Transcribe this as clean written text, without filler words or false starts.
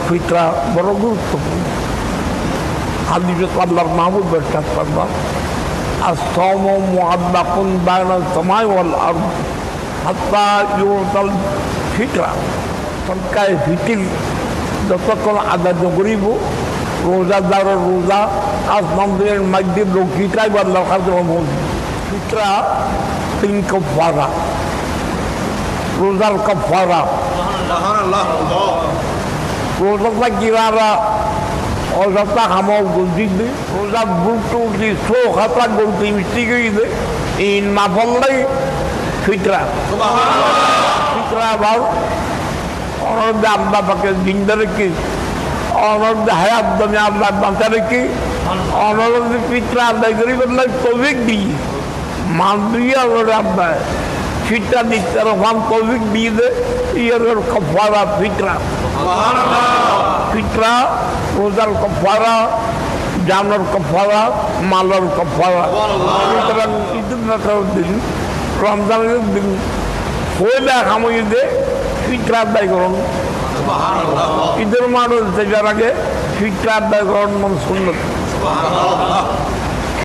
ফিতরা বড় গুরুত্বপূর্ণ। হাদিসে আল্লাহর মাহবুব ইরশাদ ফরমান আস-সাওমু মুআল্লাকুন বাইনাস সামাই ওয়াল আরদ হাত্তা ইউতাল ফিতরা। সরকার ফিতির যতক্ষণ আদায় করিব রোজাদারের রোজা আসমানের মধ্যে লৌকিকায় বা আল্লাহর ফিতরা 3 কাফারা। রোজার কাফারা রোজাটা কিনারা অযথা হামাও গলদিবে রোজা বুলটু দি সো হাতা গলদি মিষ্টি গইবে এই না বললেই ফিতরা ফিতরা বাল অনর্দে আল্লাহ পাকে জিন্দা রেখে অনর্দে হায়াত দমে আল্লাহ বাঁচা রেখে অনর্দে ফিতরা আদায় করি বললে তৌফিক দিয়ে মান দিয়ে আল্লাহ ফিতরা দিতে রহমান তৌফিক দিয়ে দে ইয়ার কাফারা ফিতরা ফিতরা রোজার কাফারা জানোর কাফারা মালের কাফারা। সুতরাং ঈদুল আজহার দিন রমজানের দিন ফয়দা কামাই দে ফিতরা আদায় করুন। ঈদের মানুষ যার আগে ফিতরা আদায় করুন মন সুন্নত।